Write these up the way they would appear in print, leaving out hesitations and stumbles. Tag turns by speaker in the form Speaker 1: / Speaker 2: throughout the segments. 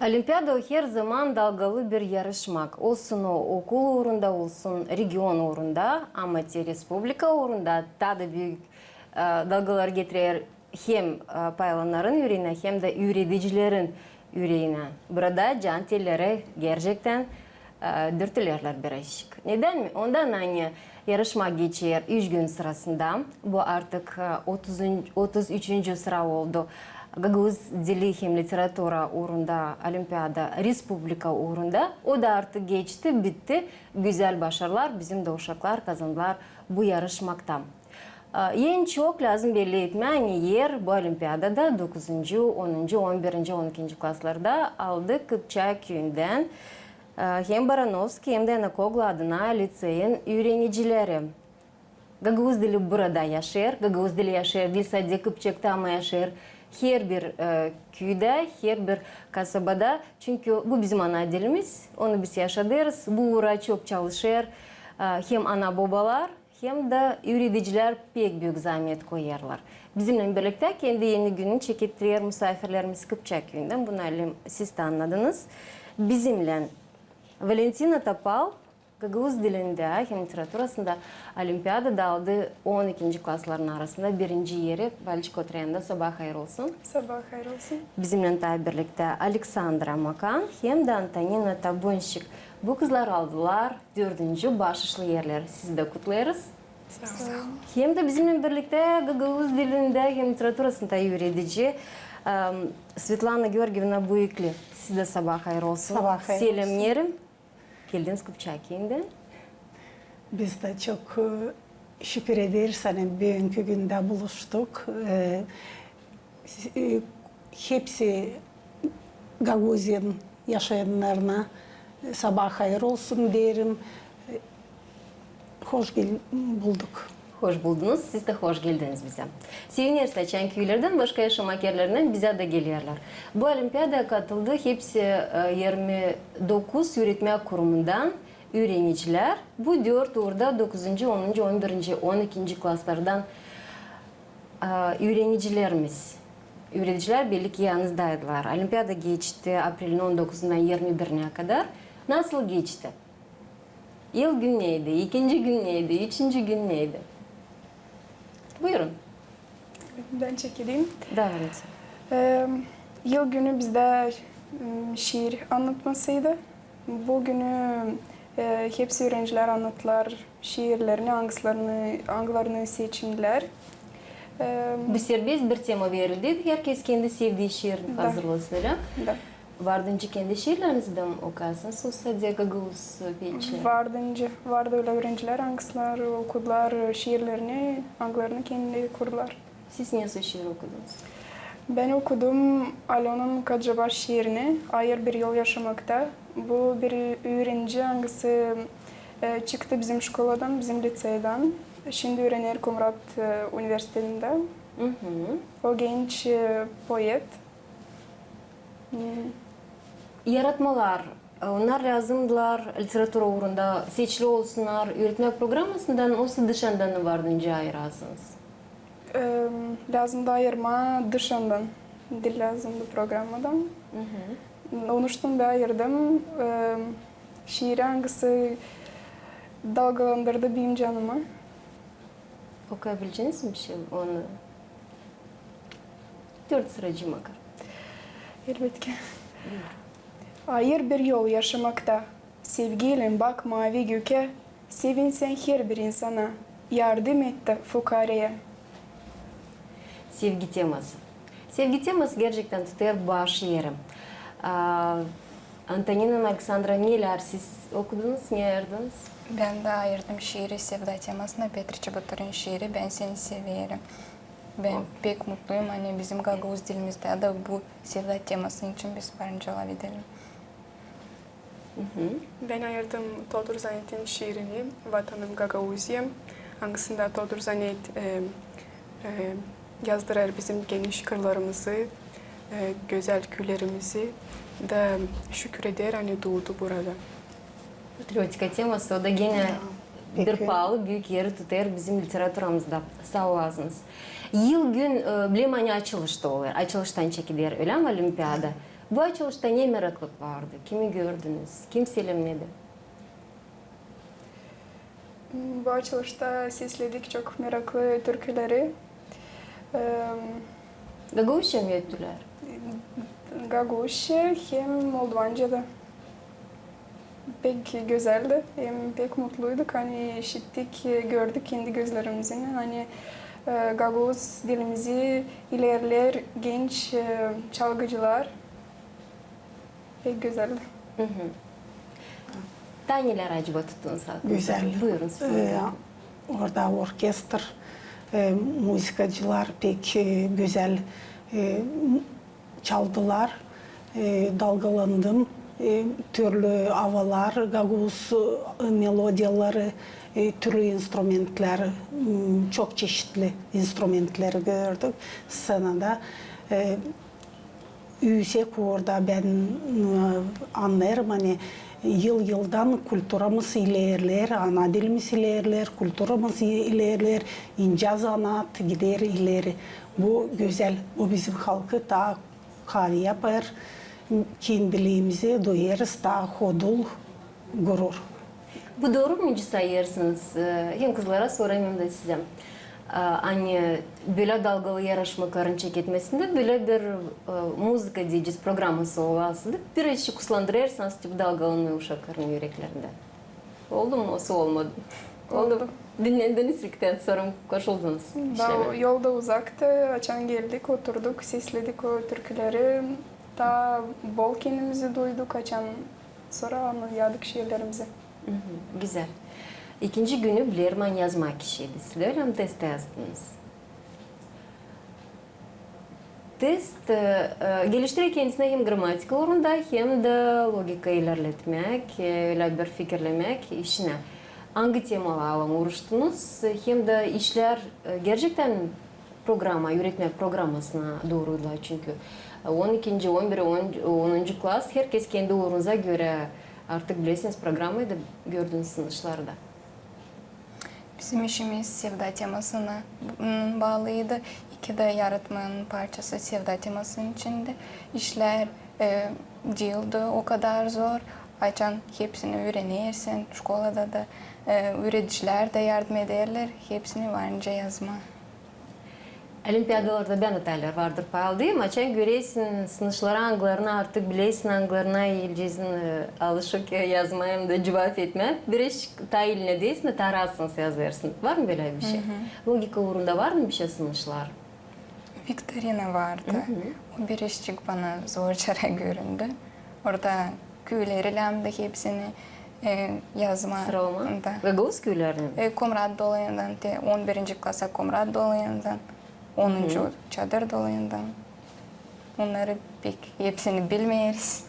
Speaker 1: Olimpiada her zaman dalgalı bir yarışmak. Olsun o okul uğrunda, olsun region uğrunda, amatör respublika uğrunda daha da büyük dalgalar getirir hem paylanların yüreğine hem de üreticilerin yüreğine. Burada can telleri gerçekten dürtülerler birazcık. Neden mi? Ondan hani yarışma geçer 3 gün sırasında. Bu artık 33. sıra oldu. Gagavuz dili hem literatura uğrunda, olimpiyada, respublika uğrunda. O da artık geçti, bitti. Güzel başarılar bizim de uşaklar kazandılar bu yarışmakta. En çok lazım belli etmeyen yer bu olimpiyadada 9. 10. 11. 12. klaslarda aldı Kıpçak köyünden. Hem Baranovski hem de Nakoglu adına liseyin öğrenicileri. Gagavuz dili burada yaşar. Gagavuz dili yaşar. Dil sadece Kıpçak'ta ama yaşar. Her bir köyde, her bir kasabada. Çünkü bu bizim ana dilimiz. Onu biz yaşadırız. Bu uğra çok çalışır. Hem ana babalar hem de öğreticiler pek büyük zahmet koyarlar. Bizimle birlikte kendi yeni gününü çekittiler misafirlerimiz Kıpçak köyünden. Bunu siz de anladınız. Bizimle Valentina Topal, Gagavuz dilinde hem literaturasında olimpiyada aldı 12. klasların arasında birinci yeri. Balçık oturayında sabah hayır olsun.
Speaker 2: Sabah hayır olsun.
Speaker 1: Bizimle daha birlikte Aleksandra Makan hem de Antonina Tabunşik. Bu kızlar aldılar 4. başarılı yerler. Sizi de kutlarız.
Speaker 2: Sağ olun.
Speaker 1: Hem de bizimle birlikte Gagavuz dilinde hem literaturasında öğretici Svetlana Georgievna Buyukli. Siz de sabah hayır olsun.
Speaker 3: Sabah hayır olsun.
Speaker 1: Selamlarım. Geldiniz Kıpçak köyünden.
Speaker 3: Biz de çok şükür ederiz. Hani bugünkü günde buluştuk. Hepsi Gagavuz'un yaşayanlarına sabah hayır olsun derim. Hoş bulduk.
Speaker 1: Hoş buldunuz. Siz de hoş geldiniz bize. Seviniriz açan köylerden, başka yaşamak yerlerinden bize de geliyorlar. Bu olimpiyada katıldı. Hepsi 29 öğretmen kurumundan öğrenciler. Bu 4 orada 9. 10. 11. 12. klaslardan öğrencilerimiz. Öğreticiler belki yanınızdaydılar. Olimpiyada geçti April 19'undan 21'ine kadar. Nasıl geçti? İlk gün neydi? İkinci gün neydi? Üçüncü gün neydi? Buyurun.
Speaker 2: Ben çekileyim.
Speaker 1: Devam edin.
Speaker 2: Yıl günü bizde şiir anlatmasıydı. Bu günü hepsi öğrenciler anlattılar. Şiirlerini, hangilerini seçimler.
Speaker 1: Bu serbest bir tema verildi. Herkes kendi sevdiği şiir hazırlasın.
Speaker 2: Da.
Speaker 1: Vardınca kendi şiirlerinizden okuyorsunuz. Sadece Gagavuz peki.
Speaker 2: Vardı öyle öğrenciler hangisler okudular şiirlerini, hangilerini kendi kurdular.
Speaker 1: Siz nasıl şiir okudunuz?
Speaker 2: Ben okudum Alona'nın Kacabaş şiirini, Ayrı Bir Yol Yaşamakta. Bu bir öğrenci hangisi çıktı bizim şkoladan, bizim liseyden. Şimdi öğrenir Komrat Üniversitesi'nde.
Speaker 1: Hı hı.
Speaker 2: O genç poet.
Speaker 1: Yaratmalar, onlar lazımdılar literatür uğrunda seçili olsunlar. Öğretmen programısından olsa dışından vardınca ayırasınız.
Speaker 2: Lazımdı ayırma dışından. Dil lazımdı programdan. Onun için de ayırdım. Şiiri hangisi dalgalandırdı benim canıma.
Speaker 1: Okuyabileceğiniz mi bir şey onu? 4 sıracı makar.
Speaker 2: Elbette. Ayrı bir yol yaşamakta. Sevgilim bak mavi göke. Sevinsen her bir insana. Yardım etti fukaraya.
Speaker 1: Sevgi teması. Sevgi teması gerçekten tutar baş yerim. Antonina, Aleksandra neler siz okudunuz, ne ayırdınız?
Speaker 4: Ben de ayırdım şiiri Sevda temasına. Petr Çabatur'un şiiri Ben Seni Severim. Ben pek mutluyum. Hani bizim Gagavuz dilimizde de bu Sevda temasının için biz varınca alabilelim.
Speaker 2: Ben ayırdım Todur Zanet'in şiirini Vatanım Gagavuzya. Hangisinde Todur Zanet yazdırır bizim geniş kırlarımızı, güzel köylerimizi de şükür eder hani doğdu burada.
Speaker 1: Patriotika teması o da gene bir pahalı büyük yeri tutar bizim literaturamızda. Sağ olasınız. Yıl gün bilmem açılışta olur. Açılıştan çekilir öyle mi olimpiyada? Bu açılışta ne meraklık vardı? Kimi gördünüz? Kim selamladı?
Speaker 2: Bu açılışta sesledik çok meraklı türküleri.
Speaker 1: Gagavuşça mı öttüler?
Speaker 2: Gagavuşça hem Moldovanca'da. Pek güzeldi. Hem pek mutluyduk. Hani işittik, gördük kendi gözlerimizle. Hani Gagavuz dilimizi ilerler genç çalgıcılar. Pek güzeldi.
Speaker 1: Taneler acaba tuttunuz aklınıza?
Speaker 3: Güzel.
Speaker 1: Buyurun söyle.
Speaker 3: Orada orkestr, müzikacılar pek güzel çaldılar. Dalgalandım. Türlü havalar, Gagavuz melodiyaları, türlü instrumentler, çok çeşitli instrumentleri gördük scenada. Yüksek orada ben anlarım hani yıldan kültürümüz ilerler, ana dilimiz ilerler, kültürümüz ilerler, ince sanat gider ileri. Bu güzel, bu bizim halkı daha kavi yapar, kendiliğimizi duyarız, daha hodul, gurur.
Speaker 1: Bu doğru mu sayıyorsunuz? Hem kızlara sorayım hem de size. Hani böyle dalgalı yarışmaların çekilmesinde böyle bir müzika diyeceğiz programması olasıdır. Birazcık kuslandırırsanız tip dalgalanma uşakların yüreklerinde. Oldu mu? Olsa olmadı. Oldu. Dinlendiniz ilkten sonra koşuldunuz.
Speaker 2: Daha yolda uzakta, açan geldik, oturduk, sesledik o türküleri. Daha bol kendimizi duyduk, açan sonra anladık şiirlerimizi.
Speaker 1: Güzel. İkinci günü Blerman yazma kişiydi. Siz de öyle mi test yazdınız? Test geliştirir kendisine hem gramatik orunda hem de logika ilerletmek, öyle bir fikirlemek işine. Hangi temalarla uğraştınız? Hem de işler gerçekten üretme programmasına doğruyla çünkü 12. 11. 10. klas herkes kendi uğrunuza göre artık bilirsiniz programı da gördüğünüz sınıflarda.
Speaker 4: Bizim işimiz sevda temasına bağlıydı. İki de yaratmanın parçası sevda temasının içinde. İşler değildi o kadar zor. Açan hepsini öğrenirsin. Şkolada da öğreticiler de yardım ederler. Hepsini varınca yazma.
Speaker 1: Olimpiyadalarda ben hatalar vardır payal değil mi? Açan göreysin sınıflara anglarına artık bileysin anglarına ilcizin alışık yazmaya da cevap etme. Bir iş tayiline değilsin tarasınız yazarsın. Var mı böyle bir şey? Logika uğrunda var mı bir şey sınıflar?
Speaker 4: Viktorina vardı. O bir işçik bana zorça göründü. Orada köyleri de hepsini yazma.
Speaker 1: Sıralama? Gagavuz köylerini?
Speaker 4: Komrad dolayından, 11. klasa Komrad dolayından, 10. Çadır dolayından. Onları pek hepsini bilmeyiz.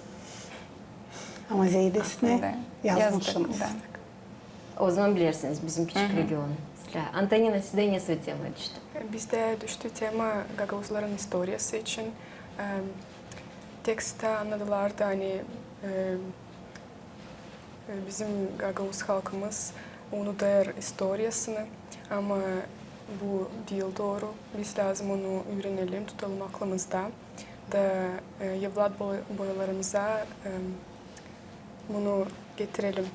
Speaker 3: Ama zeydesine yazmışsınız.
Speaker 4: Yazdık.
Speaker 1: O zaman bilirsiniz bizim küçük region. Antonina size nasıl bir tema düştü?
Speaker 5: Bizde düştü tema Gagavuzların historiası için. Tekste anladılar da hani bizim Gagavuz halkımız onu der historiasını ama bu değil doğru. Biz lazım onu öğrenelim, tutalım aklımızda da evlat boylarımıza bunu getirelim.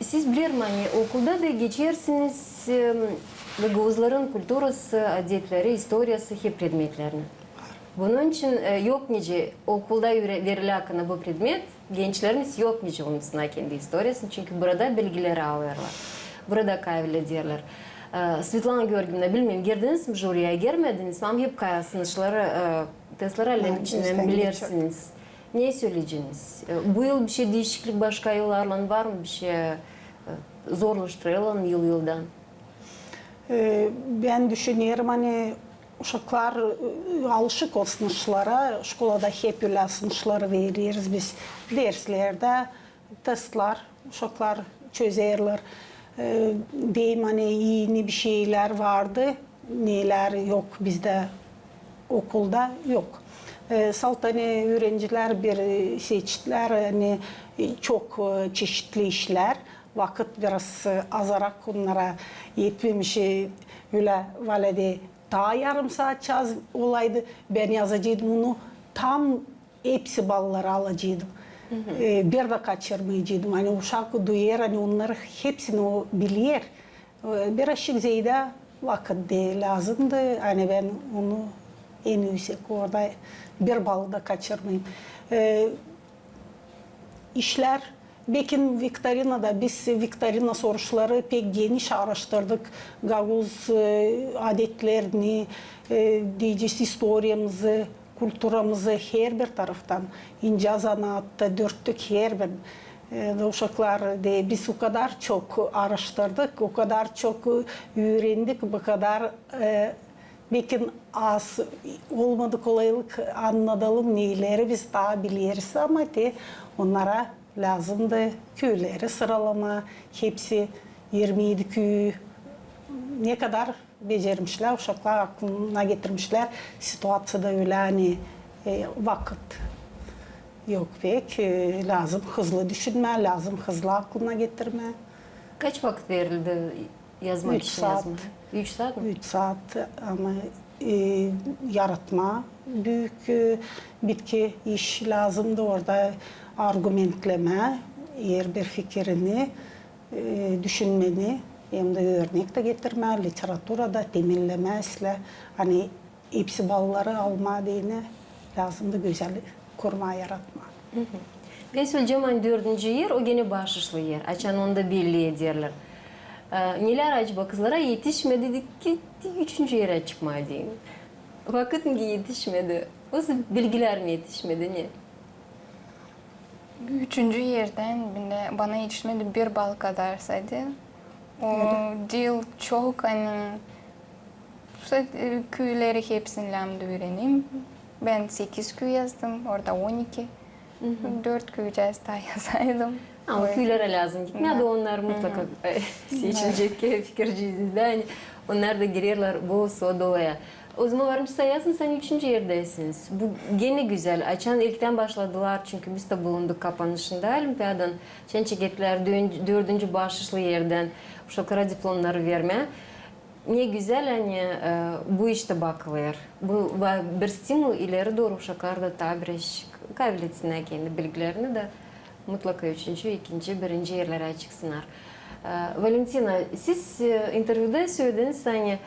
Speaker 1: Siz Blermani okulda da geçersiniz Gagavuzların kültürası, adetleri, historiası hep predmetlerini. Bunun için yok nice okulda verilen bu predmet, gençlerimiz yok nice unutsunlar kendi historiasını çünkü burada bilgileri alırlar. Burada kaybederler. Svetlana Georgievna bilmem girdiniz mi jüriye girmediniz mi ama hep sınıfları testlerle içinden bilirsiniz. Ne söyleyeceksiniz? Bu yıl bir şey değişiklik başka yıllarla var mı bir şey zorlaştırılan yıldan?
Speaker 3: Ben düşünüyorum hani uşaklar alışık o sınıflara, şkolada hep öyle sınıfları veriyoruz biz. Derslerde testler, uşaklar çözerler. Diyeyim hani yeni bir şeyler vardı, neler yok bizde okulda yok. Salt hani öğrenciler bir seçtiler hani çok çeşitli işler. Vakit biraz azarak onlara yetmemiş öyle valide daha yarım saat olaydı. Ben yazacaktım onu tam hepsi balları alacıydım. Bir de kaçırmayacıydım. Hani uşak duyar, hani onlar hepsini o biliyor. Birazcık zeyde vakit de lazımdı. Hani ben onu en yüksek orada bir balı da kaçırmayayım. İşler Bekin Viktorina'da biz Viktorina soruçları pek geniş araştırdık. Gaguz adetlerini, diyeceğiz historiyamızı, kültürümüzü her bir taraftan ince zanaatı dörttük her bir uşaklar de biz o kadar çok araştırdık, o kadar çok öğrendik, bu kadar Bekin az olmadı kolaylık anlatalım neleri biz daha biliyoruz ama de onlara lazımdı köyleri sıralama hepsi 27 köy ne kadar becermişler uşaklar aklına getirmişler situasyada öyle hani vakit yok pek lazım hızlı düşünme lazım hızlı aklına getirme.
Speaker 1: Kaç vakit verildi yazmak
Speaker 3: 3
Speaker 1: için
Speaker 3: saat.
Speaker 1: yazmak? 3 saat mi?
Speaker 3: 3 saat ama yaratma, büyük bitki iş lazımdı orada argümentleme, eğer bir fikrini düşünmeni hem de örnek de getirme, literaturada temelleme, hani hepsi balları alma diyene lazımdı güzel kurma, yaratma.
Speaker 1: Ben söyleyeceğim hani 4. yer o gene başışlı yer. Açan onda belli ederler. Neler acaba kızlara yetişmedi dedik ki 3. yere çıkma diyeyim. Vakit mi yetişmedi? O bilgiler mi yetişmedi ne?
Speaker 4: 3. yerden bana yetişmedi bir bal kadar saydı. O dil çok hani köyleri hepsinden de öğreneyim. Ben 8 köy yazdım, orada 12. 4 köy daha yazaydım.
Speaker 1: Ama köylere lazım gitmeye de onlar mutlaka seçilecek fikirciyizde. Yani onlar da girerler bu dolaya. O zaman varmış sayasın sen 3. yerdesiniz. Bu gene güzel. Açan ilkten başladılar çünkü biz de bulunduk kapanışında olimpiyadan. Çençeketler 4. başışlı yerden uşaklara diplomları verme. Ne güzel hani bu işte bakılır. Bu bir stimul ileri doğru uşaklar da tabiriş kabiliyetine kendi bilgilerini de mutlaka 3., 2., 1. yerlere çıksınlar. Valentina, siz interviewda söylediniz hani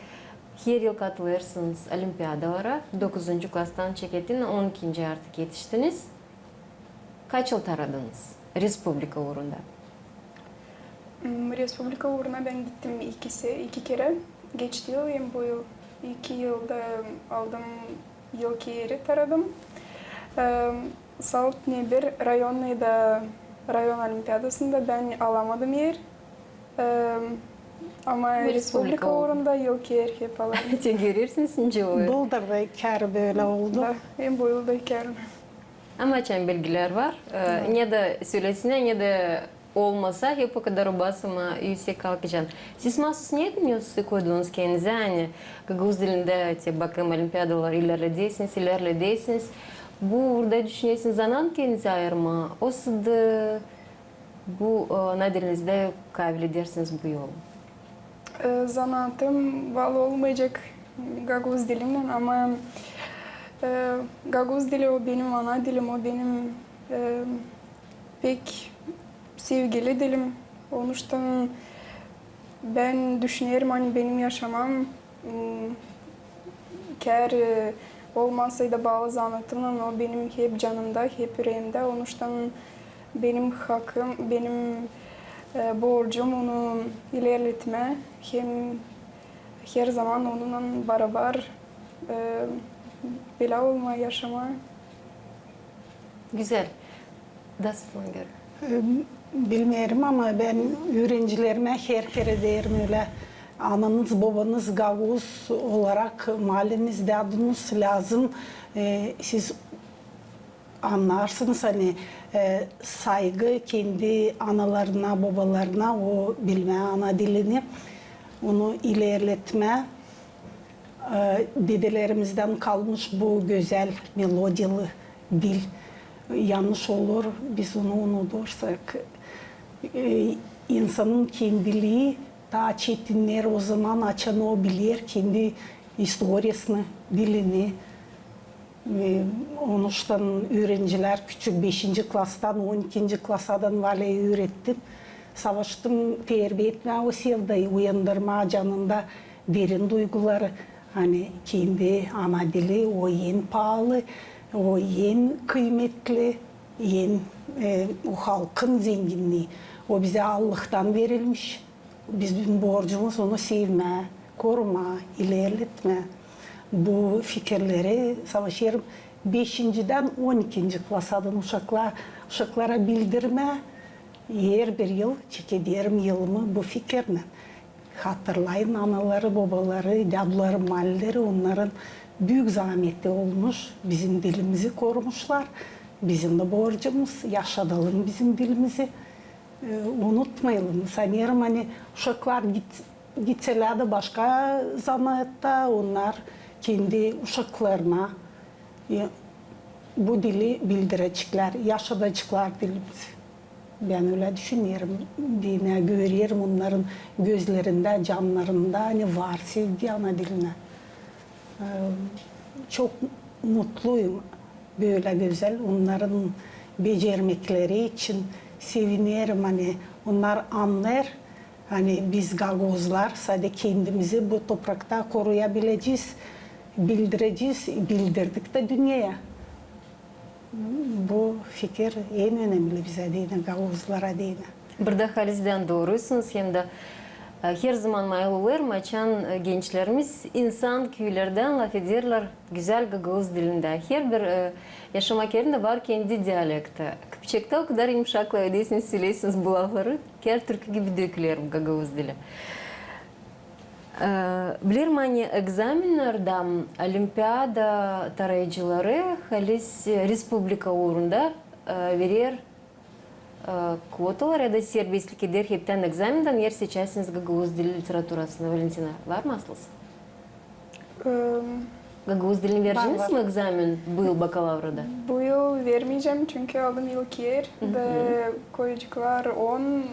Speaker 1: her yıl katılırsınız olimpiyadalara. 9. klastan çeketin 12. artık yetiştiniz. Kaç yıl taradınız Respublika uğrunda?
Speaker 2: Respublika uğruna ben gittim iki kere. Geçti yıl hem bu yıl 2 yılda aldım yılki yeri taradım. Salt bir rayon olimpiyadasında ben alamadım yer. Ama Respublika uğrunda yılki yer hep aldım.
Speaker 1: Görürsünüz ince oluyor.
Speaker 3: Buldur da kar böyle oldu.
Speaker 2: Hem bu yılda kar.
Speaker 1: Ama açan bilgiler var. Ne de söylesine ne de olmasa hep o kadar basıma yüksek kalkacaksın. Siz mahsus ne düşünüyorsunuz koyduğunuz kendinize? Hani Gagavuz dilinde bakım olimpiyadalar ilerledesiniz. Burada düşünüyorsunuz zaman kendinize ayırma. O sırada bu nedenizde kabul edersiniz bu yolu.
Speaker 2: Zanaatım bağlı olmayacak Gagavuz dilimden ama Gagavuz dili o benim ana dilim, o benim pek sevgili dilim. Onuştan ben düşünüyorum hani benim yaşamam kar olmasaydı bağlı zanaatımla o benim hep canımda, hep yüreğimde. Onuştan benim hakkım, benim borcum onu ilerletme. Hem her zaman onunla beraber böyle olma, yaşama.
Speaker 1: Güzel. Das von göre.
Speaker 3: Bilmiyorum ama ben öğrencilerime her kere derim öyle ananız babanız Gagavuz olarak mahallenizde adınız lazım. Siz anlarsınız hani saygı kendi analarına babalarına o bilme ana dilini onu ilerletme. Dedelerimizden kalmış bu güzel melodiyalı dil yanlış olur biz onu unutursak insanın kendiliği daha çetinler o zaman açan o bilir kendi historiasını dilini Onuştan öğrenciler küçük 5. klastan 12. klasadan vale öğrettim. Savaştım terbiye etme o sevdayı uyandırma canında derin duyguları. Hani kendi ana dili o en pahalı, o en kıymetli, o halkın zenginliği. O bize Allah'tan verilmiş. Bizim borcumuz onu sevme, koruma, ilerletme. Bu fikirleri savaşırım 5'den 12. klasadan uşaklara bildirme. Her bir yıl çekedirim yılımı bu fikirle. Hatırlayın anaları, babaları, dadları, malları onların büyük zahmeti olmuş. Bizim dilimizi korumuşlar. Bizim de borcumuz yaşadalım bizim dilimizi. Unutmayalım. Sanırım hani uşaklar gitseler de başka zanatta onlar kendi uşaklarına bu dili bildirecekler, yaşatacaklar dilimizi. Ben öyle düşünüyorum. Dine görüyorum onların gözlerinde, canlarında hani var sevgi ana diline. Çok mutluyum böyle güzel onların becermekleri için seviniyorum hani onlar anlar hani biz Gagozlar sadece kendimizi bu toprakta koruyabileceğiz, bildireceğiz, bildirdik de dünyaya. Bu fikir en önemli bize değil, Gagozlara değil.
Speaker 1: Burada Halis'den doğruysunuz hem de her zaman maylılar maçan gençlerimiz insan köylerden laf ederler güzel Gagavuz dilinde. Her bir yaşamak yerinde var kendi diyalekti. Küçükte o kadar yumuşakla ödeysiniz, söyleyesiniz bu lafları. Her Türkü gibi dökülür Gagavuz dili. Bilirim hani egzaminlerde olimpiada tarayıcıları Halis Respublika uğrunda verir kvotalar ya da serbestlik eder hepten egzaminden yer seçersiniz Gagavuz dili literatурasına. Valentina, var mı aslında? Gagavuz dilini vereceğiniz mi egzamin bu yıl bakalavrada?
Speaker 2: Bu yıl vermeyeceğim çünkü aldım ilk yer ve koyucuklar 10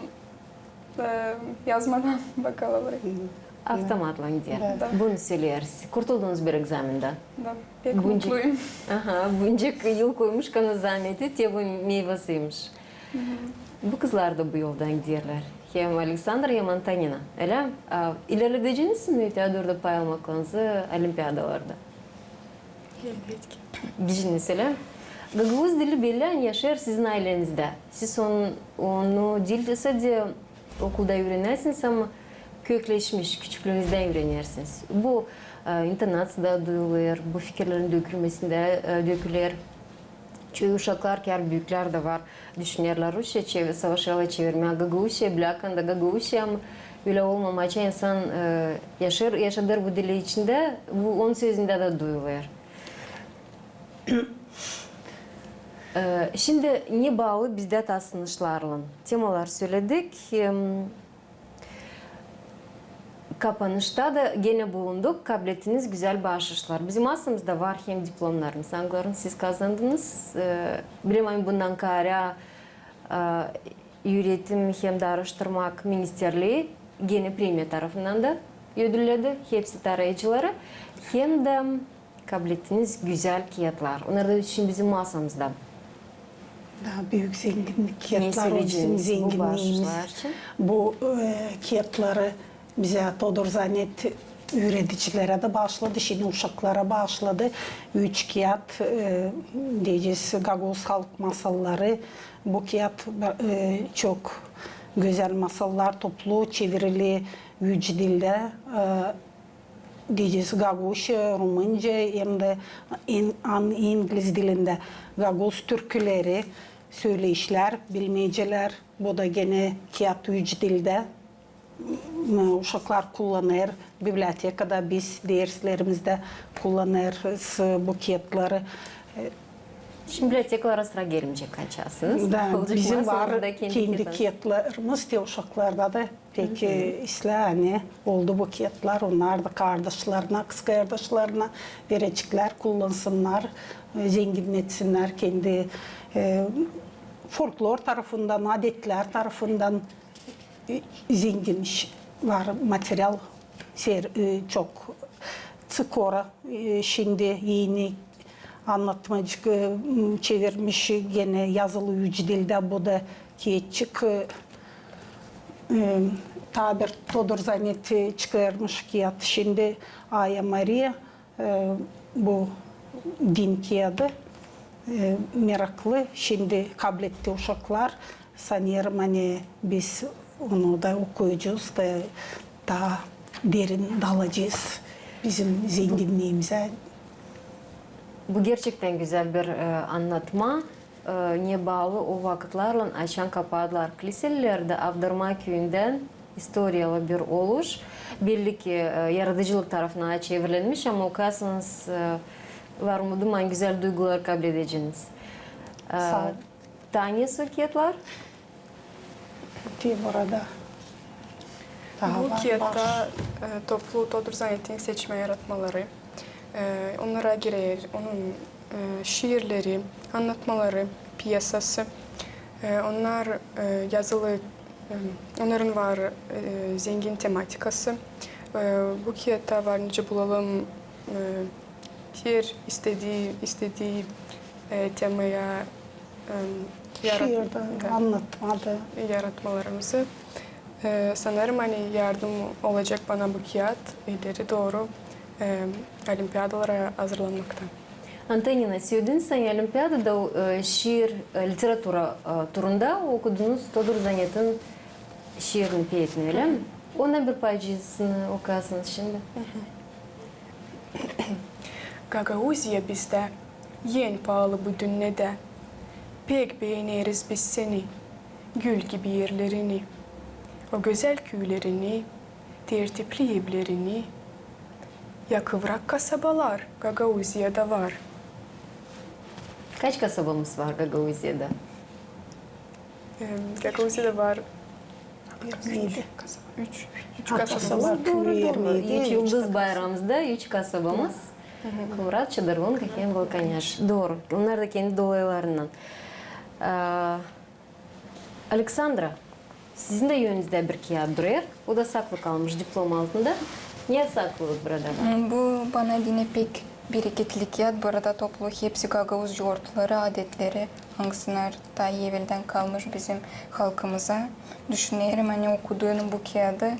Speaker 2: yazmadan bakalavra.
Speaker 1: Avtomatla gidiyor. Bunu söyleriz. Kurtuldunuz bir egzaminden.
Speaker 2: Da, pek mutluyum.
Speaker 1: Aha, buncuk yıl koymuş kanı zahmeti tebun meyvasıymış. Bu kızlar da bu yoldan gidiyorlar. Hem Alexander hem Antonina. Öyle mi? İlerledeceğiniz mi Teodor'da pay almaklarınızı olimpiyadalarda?
Speaker 5: Elbette.
Speaker 1: Bijiniz öyle mi? Gagavuz dili belli yaşar sizin ailenizde. Siz onu dil sadece okulda öğrenirsiniz ama kökleşmiş, küçüklüğünüzden öğrenirsiniz. Bu internatsiyada duyulur, bu fikirlerin dökülmesinde dökülür. Çoğu uşaklar, kar büyükler de var. Düşünürler Rusya savaşalı çevirme. Gagavuzya bilakanda Gagavuzya ama öyle olmamaca insan yaşadır bu dili içinde. Bu onun sözünde de duyulur. Şimdi ne bağlı bizde tasnışlarla? Temalar söyledik. Kapanışta da gene bulunduk. Kabiliyetiniz güzel bağışışlar. Bizim aslımızda var hem diplomlarımız. Anglarını siz kazandınız. Bilemem bundan kara üretim hem de araştırmak ministerliği gene premiye tarafından da ödülledi. Hepsi tarayıcıları. Hem de kabiliyetiniz güzel kağıtlar. Onlar da için bizim masamızda.
Speaker 3: Daha büyük zenginlik kağıtlar, o bizim zenginliğimiz. Bu kağıtları bize Todor Zanet üreticilere de başladı, şimdi uşaklara başladı. 3 kağıt diyeceğiz Gagavuz halk masalları. Bu kağıt çok güzel masallar, toplu, çevirili 3 dilde. Diyeceğiz Gagavuzca, Rumunca hem de İngiliz dilinde Gagavuz türküleri, söyleyişler, bilmeceler. Bu da gene kağıt 3 dilde. Uşaklar kullanır, bibliotekada biz derslerimizde kullanırız bu kağıtları.
Speaker 1: Şimdi biblioteklara sıra gelince kaçarsınız.
Speaker 3: Bizim var kendi kağıtlarımız diye uşaklarda da pek hani oldu bu kağıtlar. Onlar da kardeşlerine, kız kardeşlerine verecekler, kullansınlar, zenginletsinler kendi folklor tarafından, adetler tarafından zengin var materyal çok skora şimdi yeni anlatmacı çevirmiş gene yazılı üç dilde bu da keçik tabir Todor Zaneti çıkarmış kiyat. Şimdi Aya Maria bu din kiyadı meraklı. Şimdi kabletli uşaklar sanıyorum hani biz onu da okuyacağız da daha derin dalacağız bizim zenginliğimize.
Speaker 1: Bu gerçekten güzel bir anlatma. Ne bağlı o vakitlerle açan kapadılar. Kiliselerde Avdarma köyünden historiyalı bir oluş. Belli ki yaratıcılık tarafına çevrilmiş ama okuyorsanız var mı duman güzel duygular kabul edeceğiniz.
Speaker 3: Sağ ol.
Speaker 1: Tanya Soketler.
Speaker 3: Diye burada. Daha
Speaker 5: Bu
Speaker 3: var,
Speaker 5: kiyatta toplu Todor Zanet'in seçme yaratmaları, onlara girer, onun şiirleri, anlatmaları, piyasası, onlar yazılı, onların var zengin tematikası. Bu kiyatta var nice bulalım her istediği temaya
Speaker 3: şiirde, anlatmada.
Speaker 5: yaratmalarımızı. Sanırım hani yardım olacak bana bu kağıt ileri doğru olimpiyadalara hazırlanmakta.
Speaker 1: Antonina, söyledin sen olimpiyadada şiir, literatura turunda okudunuz Todor Zanet'in şiirini peyetini öyle mi? Ona bir parçasını okuyorsunuz şimdi.
Speaker 5: Gagauzya bizde, yen pahalı bu dünyada. Pek beğeniriz biz seni, gül gibi yerlerini. O güzel köylerini, tertipli evlerini, ya kıvrak kasabalar Gagauzya'da var.
Speaker 1: Kaç kasabamız var Gagauzya'da?
Speaker 5: Gagauzya'da var
Speaker 3: Neydi?
Speaker 5: üç
Speaker 3: Ha,
Speaker 5: kasabamız.
Speaker 3: kasabalar köyü yerliydi.
Speaker 1: Üç Yıldız Bayramımızda üç kasabamız. Kıvrat, Çadırvan, Kaken, Volkanyaş. Doğru. Onlar da kendi dolaylarından. Aleksandra, sizin de yönünüzde bir kağıt duruyor. O da saklı kalmış diplom altında. Niye saklı burada?
Speaker 4: Bu bana yine pek bereketli kağıt. Bu arada toplu hepsi Gagavuz yoğurtları, adetleri, hangisler daha evvelden kalmış bizim halkımıza. Düşünüyorum hani okuduğum bu kağıdı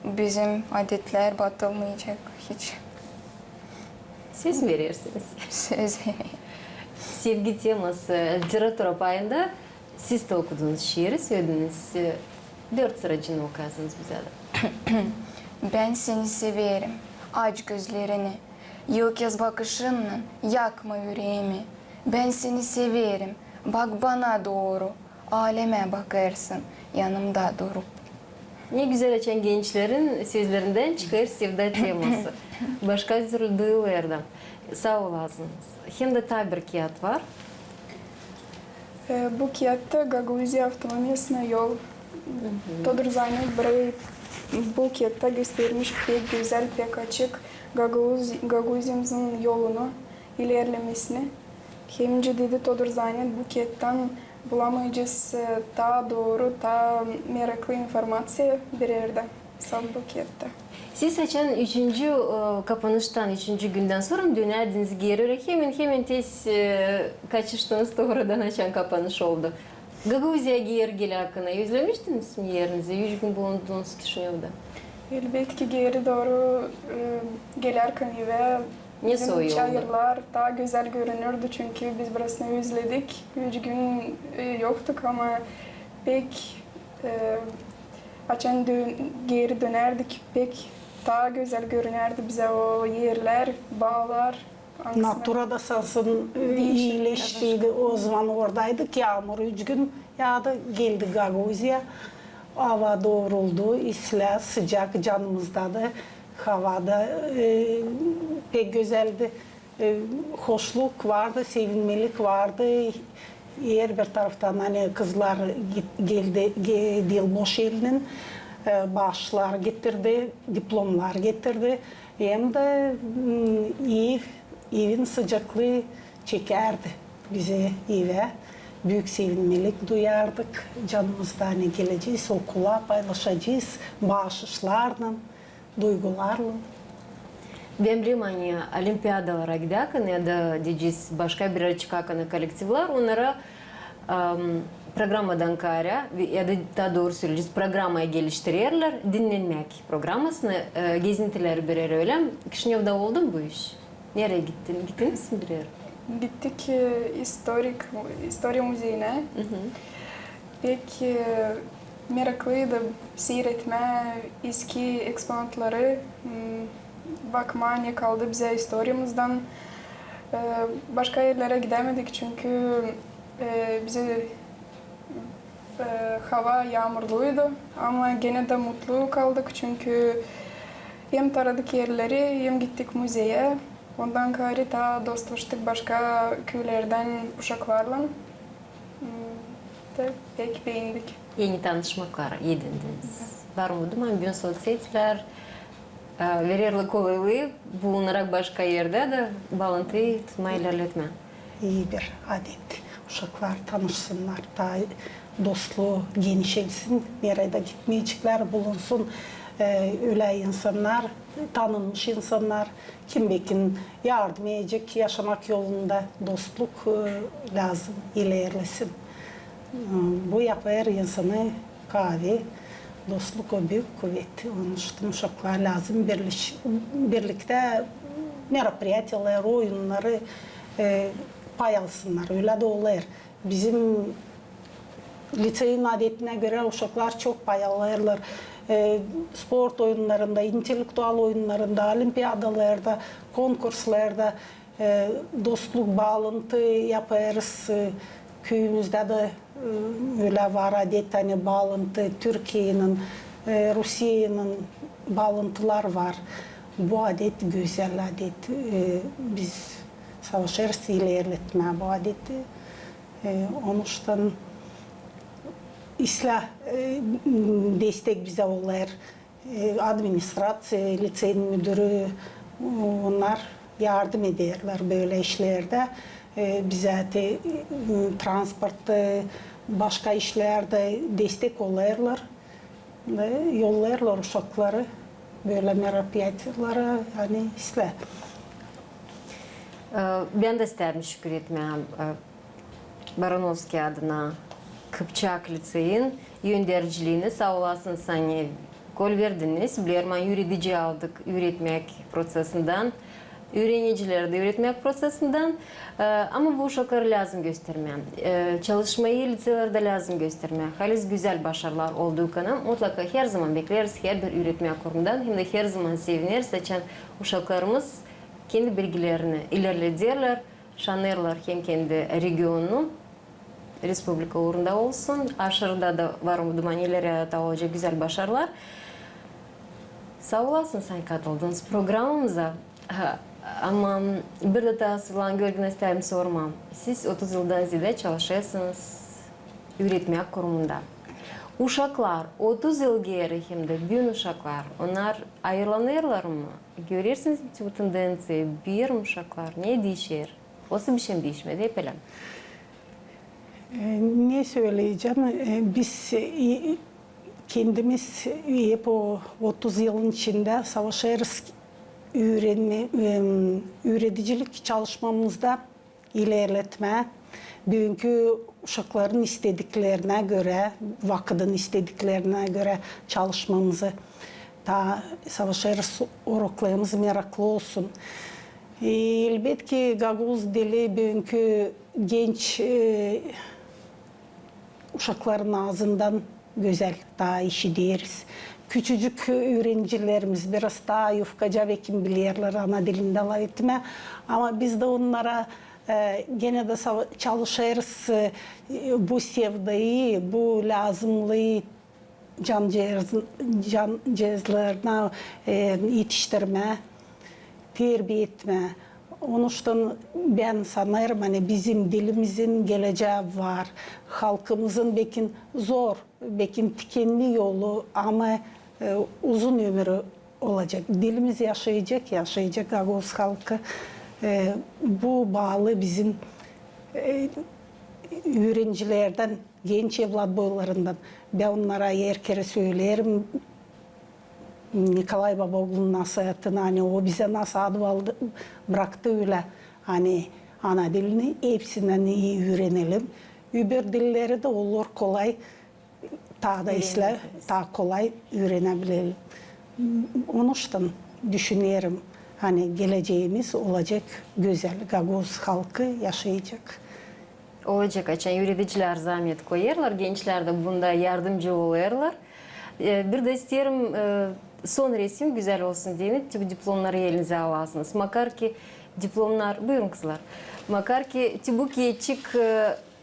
Speaker 4: bizim adetler batılmayacak hiç.
Speaker 1: Siz mi verirsiniz?
Speaker 4: Söz
Speaker 1: Sevgi teması literatura payında siz de okudunuz şiiri, söylediniz. 4 sıracını okuyorsunuz bize de.
Speaker 4: Ben seni severim, aç gözlerini, yıl kez bakışınla yakma yüreğimi. Ben seni severim, bak bana doğru, aleme bakarsın yanımda durup.
Speaker 1: Ne güzel açan gençlerin sözlerinden çıkar sevda teması. Başka türlü duyulardan. Sağ olasınız. Hem de tabir kağıt var.
Speaker 2: Bu kağıtta Gagauzya avtonomiyasına yol. Todor Zanet burayı bu kağıtta göstermiş pek güzel, pek açık Gagauzya'mızın yolunu, ilerlemesini. Hem dedi Todor Zanet bu kağıttan bulamayacağız daha doğru, daha meraklı informasya verirdi. Sağ bu kağıtta.
Speaker 1: Siz açan 3. kapanıştan, 3. günden sonra mı dönerdiniz geri? Hemen tez kaçıştınız doğrudan açan kapanış oldu. Gagauzya'ya geri hakkında özlemiştiniz mi yerinize? 3 gün bulundunuz Kişinev'de.
Speaker 2: Elbette ki geri doğru gelirken ve
Speaker 1: Ne
Speaker 2: bizim
Speaker 1: soğuyor
Speaker 2: çayırlar daha güzel görünürdü çünkü biz burasını özledik. 3 gün yoktuk ama pek açan geri dönerdik pek daha güzel görünürdü bize o yerler, bağlar.
Speaker 3: Naturada sansın iyileştiydi. O zaman oradaydık. Yağmur 3 gün yağdı. Geldi Gagauzya. Hava doğruldu. İsla sıcak canımızda da. Havada pek güzeldi. Hoşluk vardı, sevinmelik vardı. Her bir taraftan hani kızlar geldi, Dilboş elinin bağışlar getirdi, diplomlar getirdi. Hem de evin sıcaklığı çekerdi bize eve. Büyük sevinmelik duyardık. Canımızda hani geleceğiz, okula paylaşacağız, bağışlarla, duygularla.
Speaker 1: Ben bileyim hani olimpiyadalara giderken ya da diyeceğiz başka bir açık kolektifler onlara programadan kara ya da daha doğru söyleyeceğiz programayı geliştirirler dinlenmek programmasını gezintiler birer öyle. Kişinev'de oldu mu bu iş? Nereye gittin? Gittiniz mi birer?
Speaker 2: Gittik İstoria Müzeyine. Pek meraklıydı seyretme, eski eksponatları, bakma ne kaldı bize historiamızdan. Başka yerlere gidemedik çünkü bize hava yağmurluydu ama gene de mutlu kaldık çünkü hem taradık yerleri hem gittik müzeye. Ondan sonra da dostlaştık başka köylerden uşaklarla. Da pek beğendik.
Speaker 1: Yeni tanışmaklar edindiniz. Var mı? Bugün sosyetler verirli kolaylığı bulunarak başka yerde de bağlantıyı tutmayı ilerletme.
Speaker 3: İyi bir adet. Uşaklar tanışsınlar, daha dostluğu genişlesin, nereye gitmeyecekler bulunsun. Öyle insanlar, tanınmış insanlar, kim bekin yardım edecek, yaşamak yolunda dostluk lazım, ilerlesin. Bu yapar insanı kahve, dostluk o büyük kuvvet. Onun için uşaklar lazım, birlikte merapiyatyalar, oyunları pay alsınlar, öyle de olur. Bizim liseyin adetine göre uşaklar çok pay alırlar. Sport oyunlarında, intelektüel oyunlarında, olimpiyadalarda, konkurslarda dostluk bağlantı yaparız. Köyümüzde de öyle var adet, hani bağlantı, Türkiye'nin, Rusya'nın bağlantılar var. Bu adet güzel adet. Biz savaşırız ilerletme bu adeti. Onun için İslah destek bize olur. Administrasyon, liseyin müdürü onlar yardım ederler böyle işlerde. Bize de transportta, başka işlerde destek olurlar. Yollarlar uşakları böyle merapiyatlara hani islah.
Speaker 1: Ben de isterim şükür etmeye Baranovski adına Kıpçak Liseyin yöndericiliğini sağ olasın sani kol verdiniz. Bilerman yürütici aldık üretmek prosesinden, öğrencileri de üretmek prosesinden ama bu uşakları lazım göstermem. Çalışmayı liselerde lazım göstermem. Halis güzel başarılar olduğu kanı mutlaka her zaman bekleriz her bir üretmek kurumundan hem de her zaman sevinir seçen uşaklarımız kendi bilgilerini ilerlederler, şanlarlar hem kendi regionunu Respublika uğrunda olsun. Aşırıda da var umudum ileri de olacak güzel başarılar. Sağ olasın sen katıldığınız programımıza. Ama bir de daha Sıla'nın Gölgün isterim sormam. Siz 30 yıldan ziyade çalışıyorsunuz üretmek kurumunda. Uşaklar 30 yıl geri hem de büyük uşaklar onlar ayrılanırlar mı? Görürsünüz bu tendensiyi bir uşaklar ne değişir? Olsa bir şey değişmedi hep öyle.
Speaker 3: Ne söyleyeceğim? Biz kendimiz hep o 30 yılın içinde savaşırız üreticilik çalışmamızda ilerletme. Bugünkü uşakların istediklerine göre, vakıdın istediklerine göre çalışmamızı daha savaşırız, oruklarımız meraklı olsun. Elbette ki Gaguz dili bugünkü genç uşakların ağzından güzel, daha işitiyoruz. Küçücük öğrencilerimiz biraz daha yufkaca ve kim bilirler ana dilinde laf etme. Ama biz de onlara gene de çalışırız bu sevdayı, bu lazımlığı can cihazlarına yetiştirme, terbiye etme. Onun için ben sanırım hani bizim dilimizin geleceği var. Halkımızın bekin zor, bekin tikenli yolu ama uzun ömrü olacak. Dilimiz yaşayacak Agos halkı. Bu bağlı bizim öğrencilerden, genç evlat boylarından. Ben onlara yer kere söylerim. Nikolay Babaoğlu'nun nasihatini hani o bize nasihat bıraktı öyle hani ana dilini hepsinden iyi öğrenelim. Öbür dilleri de olur kolay daha da daha kolay öğrenebilelim. Onun için düşünüyorum hani geleceğimiz olacak güzel. Gagavuz halkı yaşayacak.
Speaker 1: Olacak açan yöneticiler zahmet koyarlar, gençler de bunda yardımcı olurlar. Bir de isterim son resim güzel olsun diye diplomları elinize alasınız. Makar ki diplomlar, buyurun kızlar. Makar ki bu küçük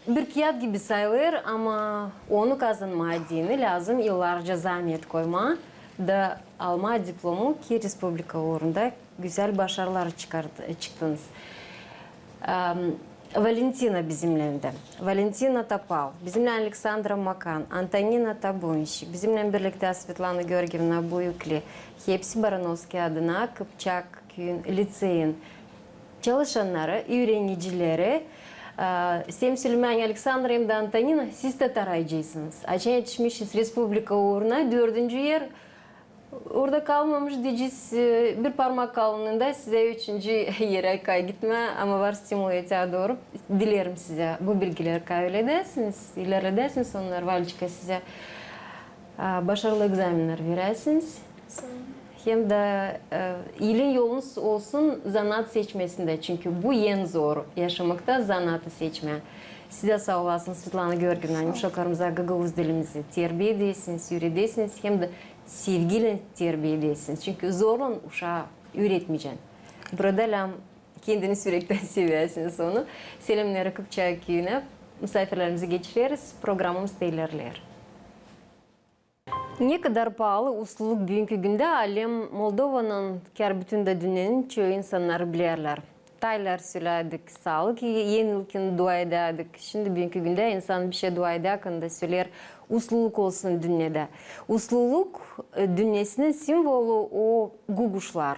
Speaker 1: bir kağıt gibi sayılır ama onu kazanmadığını lazım yıllarca zahmet koyma da alma diplomu ki Respublika uğrunda güzel başarılar çıktınız. Valentina bizimle de. Valentina Topal, bizimle Alexandra Makan, Antonina Tabunşik, bizimle birlikte Svetlana Georgievna Buyukli, hepsi Baranovski adına Kıpçak Köyün Liseyin çalışanları, öğrencileri, Sem Süleyman Alexandra hem de Antonina siz de tarayacaksınız. Açın yetişmişiz Respublika uğruna 4. yer. Orada kalmamış diyeceğiz bir parmak kalınlığında size 3. yere kaygıtma ama var stimulaya doğru. Dilerim size bu bilgileri kaybedersiniz, ilerledesiniz onlar Valçika size başarılı egzaminler verirsiniz. Hem de iyiliğin yolunuz olsun zanaat seçmesinde çünkü bu en zor yaşamakta zanaatı seçme. Size sağ olasınız Svetlana Georgievna, uşaklarımıza Gagavuz dilimizi terbiye edesiniz, öğretesiniz hem de sevgiyle terbiye edesiniz. Çünkü zorla uşağı öğretmeyeceksin. Burada kendini sürekli seviyorsunuz onu. Selamlar Kıpçak Köyü'ne misafirlerimizi geçiririz, programımız da ilerler. Ne kadar pahalı usluluk bugünkü günde alem Moldova'nın kar bütün de dünyanın çoğu insanları bilirler. Taylar söyledik, sağlık, yeni yılkin dua ederdik. Şimdi bugünkü günde insan bir şey dua ederken de söyler, usluluk olsun dünyada. Usluluk dünyasının simvolu o guguşlar.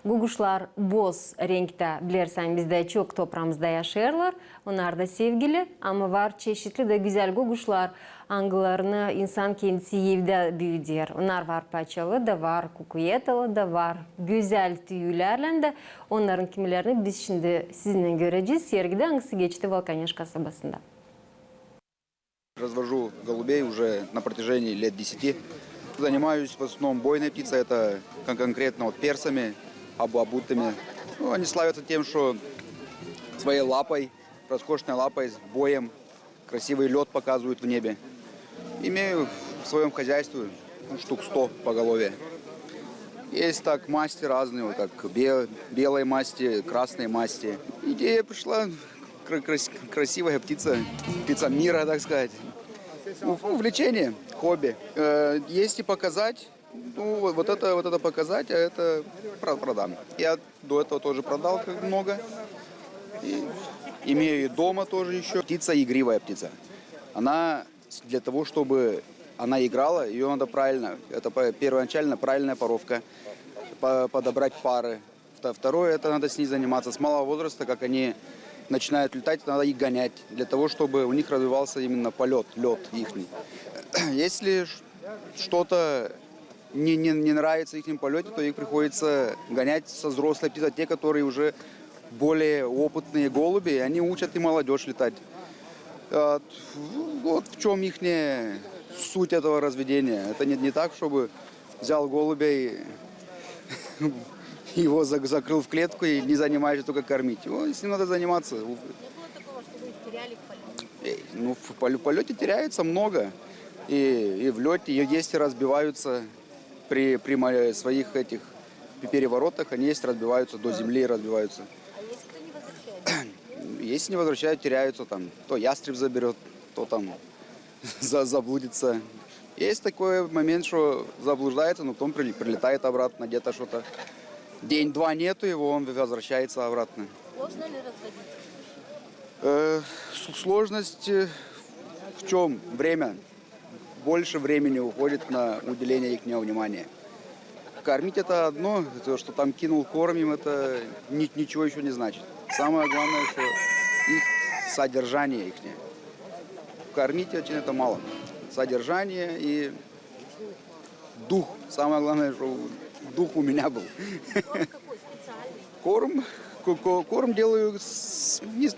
Speaker 1: Guguşlar boz renkte, bilirsen bizde çok toprağımızda yaşarlar. Onlar da sevgili ama var çeşitli de güzel guguşlar. Angılarını insan kendisi evde büyüdür. Onlar var paçalı da var, kukuyetalı da var. Güzel tüylerle de onların kimilerini biz şimdi sizinle göreceğiz. Sergide hangisi geçti Volkanyaş kasabasında.
Speaker 6: Развожу голубей уже на протяжении лет 10. Занимаюсь в основном бойной птицей, это конкретно вот персами, обутыми. Ну, они славятся тем, что своей лапой, роскошной лапой, боем, красивый лед показывают в небе. Имею в своем хозяйстве штук 100 поголовья. Есть так масти разные, вот как белой масти, красной масти. Идея пришла, красивая птица, птица мира, так сказать. Увлечение, хобби. Есть и показать, ну, вот это показать, а это продам. Я до этого тоже продал много. И имею и дома тоже еще. Птица игривая птица. Она для того, чтобы она играла, ее надо правильно. Это первоначально правильная поровка, подобрать пары. Второе, это надо с ней заниматься. С малого возраста, как они начинают летать, надо их гонять, для того, чтобы у них развивался именно полет, лед ихний. Если что-то не нравится их полете, то их приходится гонять со взрослой птицей, те, которые уже более опытные голуби, они учат и молодежь летать. Вот в чем их суть этого разведения. Это не так, чтобы взял голубя и его закрыл в клетку и не занимаешься только кормить. Его, с ним надо заниматься. Не было такого, что вы теряли в полете? Ну, в полете теряется много. И в лете есть и разбиваются при своих этих переворотах, они есть разбиваются, до земли разбиваются. А если кто не возвращается? Если не возвращают, теряются там. То ястреб заберет, то там заблудится. Есть такой момент, что заблуждается, но потом прилетает обратно, где-то что-то. День-два нету его, он возвращается обратно. Сложно ли разводить? Сложность в чем? Время. Больше времени уходит на уделение их внимания. Кормить это одно, то, что там кинул кормим, это ничего еще не значит. Самое главное, что их содержание их. Кормить очень это мало. Содержание и дух. Самое главное, что дух у меня был. Корм делаю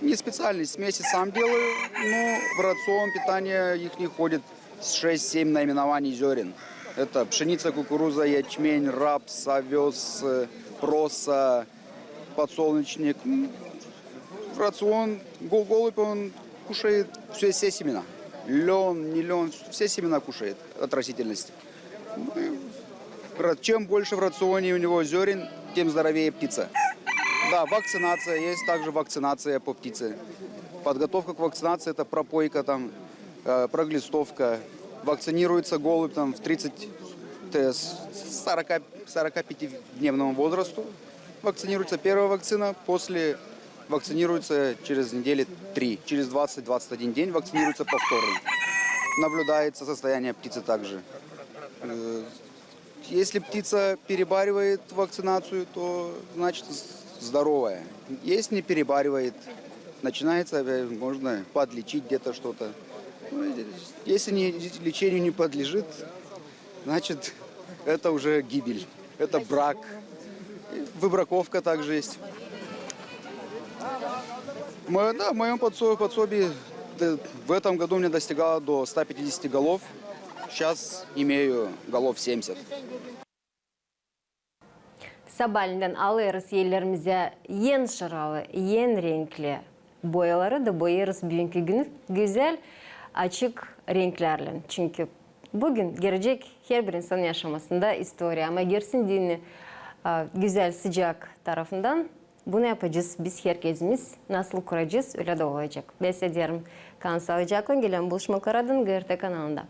Speaker 6: не специальный, смеси сам делаю, но в рацион питания их не входит 6-7 наименований зерен. Это пшеница, кукуруза, ячмень, рапс, овес, проса, подсолнечник. В рацион голубь он кушает все семена. Лен, не лен, все семена кушает от растительности. Чем больше в рационе у него зерен, тем здоровее птица. Да, вакцинация, есть также вакцинация по птице. Подготовка к вакцинации – это пропойка, там, проглистовка. Вакцинируется голубь там, в 45-дневному возрасту. Вакцинируется первая вакцина, после вакцинируется через недели 3. Через 20-21 день вакцинируется повторно. Наблюдается состояние птицы также. Если птица перебаривает вакцинацию, то значит здоровая. Если не перебаривает, начинается, можно подлечить где-то что-то. Если лечению не подлежит, значит это уже гибель, это брак. Выбраковка также есть. В моем подсобии в этом году мне достигало до 150 голов. Сейчас имею голов 70.
Speaker 1: Сабалиндан алырыз елерімізде ең шыралы, ең ренклі боялары да боярыз бүгінгі күні güzel, açık renklerle. Çünkü bugün gelecek her bir insan yaşamasında istiyor ama gerçekten güzel, sıcak tarafından bunu yapacağız. Biz herkesimiz nasıl kuracağız öyle de olacak. Ben size diyorum, kan sağlıcakla gelen buluşmalar adın GRT kanalında.